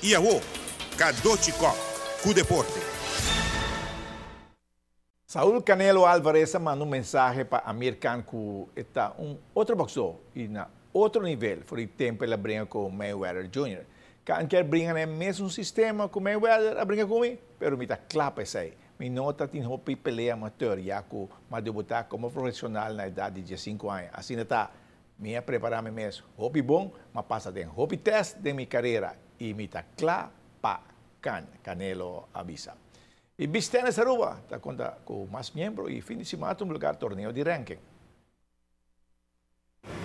Iaô, Cadochicó, com deporte. Saúl Canelo Álvarez mandou mensagem para o americano que está outro boxeador e na outro nível, por o tempo ele brinca com Mayweather Jr. Quem quer brincar no mesmo sistema com Mayweather, brinca comigo, mas me dá claro isso aí. Me nota que não pelea amador, já que eu debutar como profissional na idade de 15 anos. Assim está, me preparar-me mesmo. Hopi bom, mas passa de hopi test de minha carreira e me está claro para Canelo avisa. E beach tennis Aruba está conta com mais membros e fim de semana um lugar torneio de ranking.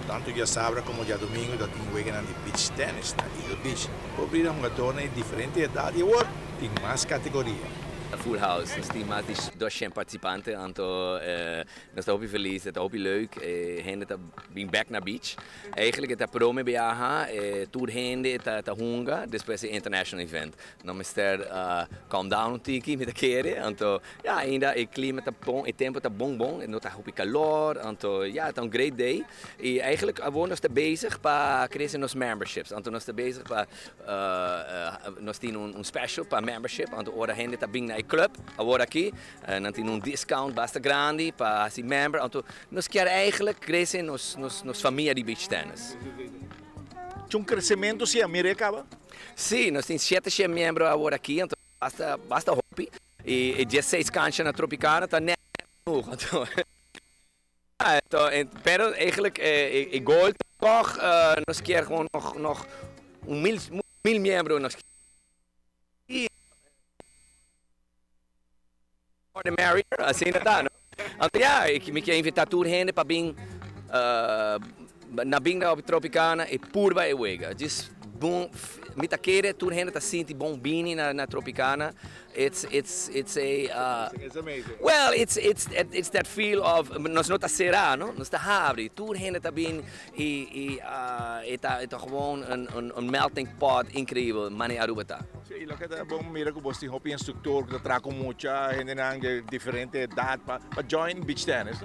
Tanto já sábado como já domingo, já tem juegan de beach tennis na Eagle Beach. Cobrir torneio de diferente idade e agora tem mais categorias. Full house, nós temos mais de 200 participantes, então nós estamos muito felizes, estamos muito leuk, gente está bem back na beach. Eigenlijk está prome viaja, tour gente está hunga, depois é international event. Nós estamos calm down um tiki met de keren, então ja, ainda o clima está bom, o tempo está bom, não está muito calor, então ja, het is een great day. E eigenlijk nós estamos bezig para crescer nos memberships, então nós estamos bezig para nós temos special para membership, então ora gente está bem na club, agora aqui, nós temos discount bastante grande para ser member, então nós queremos eigenlijk crescer nos família de beach tennis. Tinha crescimento se a mira acaba? Sim, nós temos 7 membros agora aqui, então basta hobby, e 16 canchas na Tropicana, está net então, pero eigenlijk o goal toch, nós queremos gewoon nog 1000 membros, nós the merrier, assim está, não? Então, ja, ik me quer invitar tour gente para vir na binga Tropicana e purba e wega. Just bom, me tá querer tour gente tá sentindo bom bini na Tropicana. It's a It's amazing. well, it's that feel of nós não tá será, não? Nós tá abre, tour gente tá bem e tá gewoon een melting pot incrível, mane Aruba tá. E lo que é bom mira que você tem um instrutor que traga com muita gente de diferente idade para join beach tennis.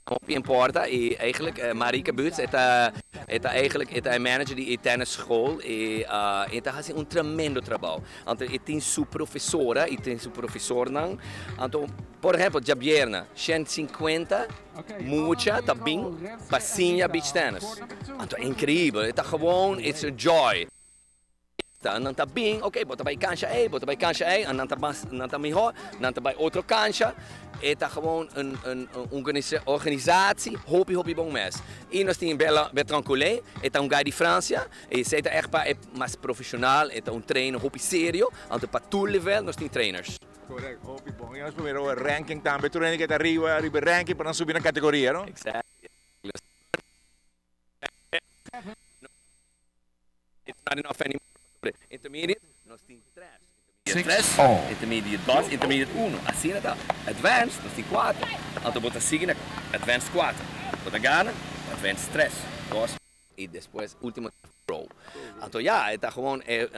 Hobby importa e eigenlijk Marika Buts é a manager de tennisschool e está fazendo tremendo trabalho. Então, tem sua professora e tem seu professor não. Então, por exemplo, Jabierna, 150 mucha tá bem passinha beach tennis. Então, é incrível, está gewoon, it's a joy. Não está bem, ok, bota bij cancha A, bota bij cancha A, en dan está melhor, dan está bij outra cancha. Está gewoon een organisatie, hobby bom mes. E nós temos Bertrand Collet, é um guy de França, e ele é mais profissional, é um treino hobby sério, então para todo nível nós temos trainers. Correto, hobby bom. E nós primeiro o ranking também, tu que está arriba ranking para subir na categoria, não? Exactly. It's not enough anymore. Intermediate, nós temos 3. Intermediate 2, intermediate 1. Assim está. Advanced, nós temos 4. Então, bota seguir na Advanced 4. Bota gana, Advanced 3. 2. E depois, último Pro. Então, ja, está gewoon, de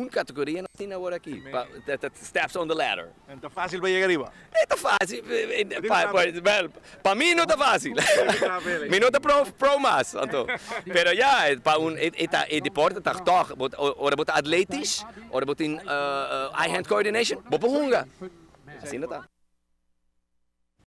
categoria nós temos agora aqui. Steps on the ladder. Está fácil para chegar arriba? Está fácil. Para mim não está fácil. Mim não está pro mais. Pero ja, para deporte está toch. Ora bota atletisch, ora bota in eye-hand coordination, bopa hunga. Assim está.